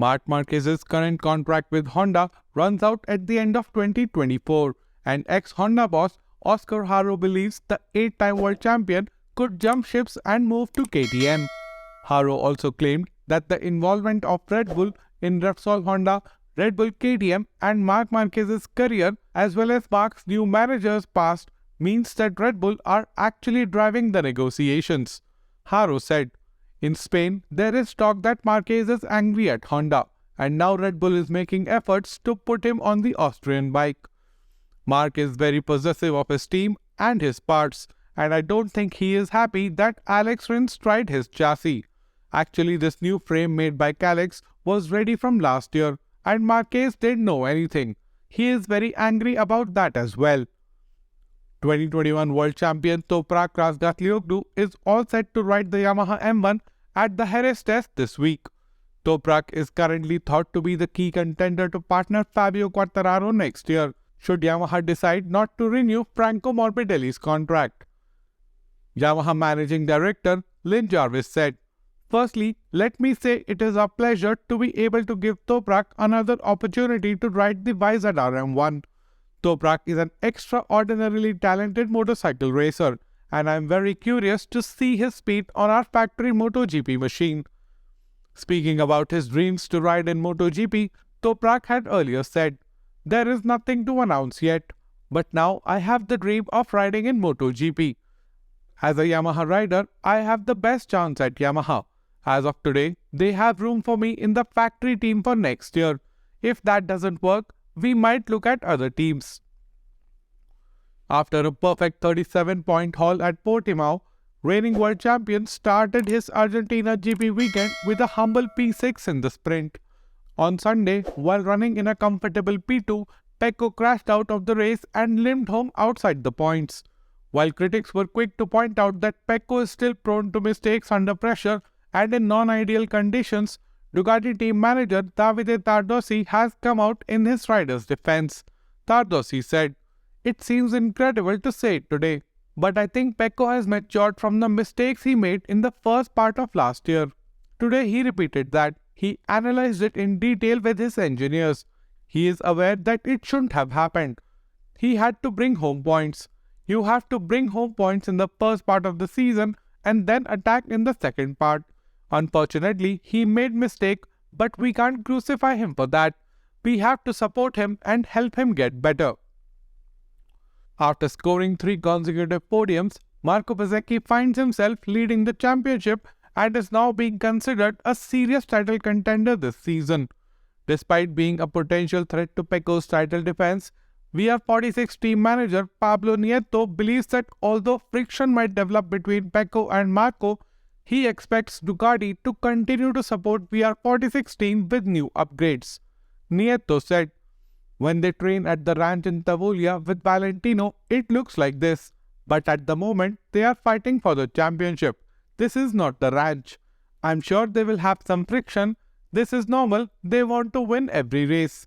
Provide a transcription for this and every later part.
MARC MARQUEZ's current contract with Honda runs out at the end of 2024, and ex-Honda boss Oscar Haro believes the 8-time world champion could jump ships and move to KTM. Haro also claimed that the involvement of Red Bull in Repsol Honda, Red Bull KTM and MARC MARQUEZ's career as well as Marc's new manager's past means that Red Bull are actually driving the negotiations. Haro said, "In Spain, there is talk that Marquez is angry at Honda, and now Red Bull is making efforts to put him on the Austrian bike. Marc is very possessive of his team and his parts, and I don't think he is happy that Rins tried his chassis. Actually, this new frame made by Alex was ready from last year, and Marquez didn't know anything. He is very angry about that as well." 2021 World Champion Toprak Razgatiloglu is all set to ride the Yamaha M1 at the Jerez test this week. Toprak is currently thought to be the key contender to partner Fabio Quartararo next year, should Yamaha decide not to renew Franco Morbidelli's contract. Yamaha Managing Director Lynn Jarvis said, "Firstly, let me say it is a pleasure to be able to give Toprak another opportunity to ride the YZR M1. Toprak is an extraordinarily talented motorcycle racer, and I am very curious to see his speed on our factory MotoGP machine." Speaking about his dreams to ride in MotoGP, Toprak had earlier said, "There is nothing to announce yet, but now I have the dream of riding in MotoGP. As a Yamaha rider, I have the best chance at Yamaha. As of today, they have room for me in the factory team for next year. If that doesn't work, we might look at other teams." After a perfect 37-point haul at Portimao, reigning world champion started his Argentina GP weekend with a humble P6 in the sprint. On Sunday, while running in a comfortable P2, Pecco crashed out of the race and limped home outside the points. While critics were quick to point out that Pecco is still prone to mistakes under pressure and in non-ideal conditions, Ducati team manager Davide Tardossi has come out in his rider's defense. Tardossi said, "It seems incredible to say it today, but I think Pecco has matured from the mistakes he made in the first part of last year. Today he repeated that. He analyzed it in detail with his engineers. He is aware that it shouldn't have happened. He had to bring home points. You have to bring home points in the first part of the season and then attack in the second part. Unfortunately, he made mistake, but we can't crucify him for that. We have to support him and help him get better." After scoring 3 consecutive podiums, Marco Bezzecchi finds himself leading the championship and is now being considered a serious title contender this season. Despite being a potential threat to Pecco's title defense, VR46 team manager Pablo Nieto believes that although friction might develop between Pecco and Marco, he expects Ducati to continue to support VR46 team with new upgrades. Nieto said, "When they train at the ranch in Tavolia with Valentino, it looks like this. But at the moment, they are fighting for the championship. This is not the ranch. I'm sure they will have some friction. This is normal. They want to win every race.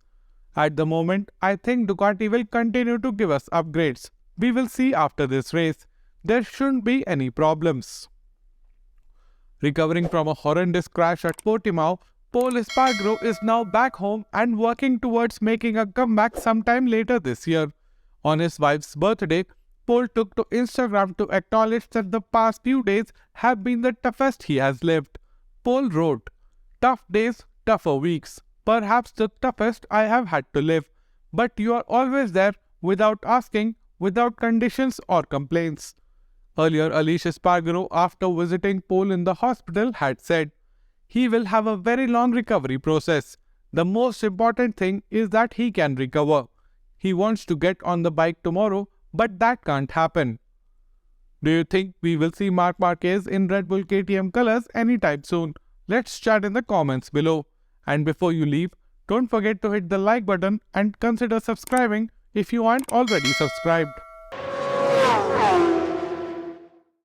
At the moment, I think Ducati will continue to give us upgrades. We will see after this race. There shouldn't be any problems." Recovering from a horrendous crash at Portimao, Pol Espargaro is now back home and working towards making a comeback sometime later this year. On his wife's birthday, Pol took to Instagram to acknowledge that the past few days have been the toughest he has lived. Pol wrote, "Tough days, tougher weeks. Perhaps the toughest I have had to live. But you are always there, without asking, without conditions or complaints." Earlier, Aleix Espargaro, after visiting Pol in the hospital, had said, "He will have a very long recovery process. The most important thing is that he can recover. He wants to get on the bike tomorrow, but that can't happen." Do you think we will see MARC MARQUEZ in Red Bull KTM colors anytime soon? Let's chat in the comments below. And before you leave, don't forget to hit the like button and consider subscribing if you aren't already subscribed.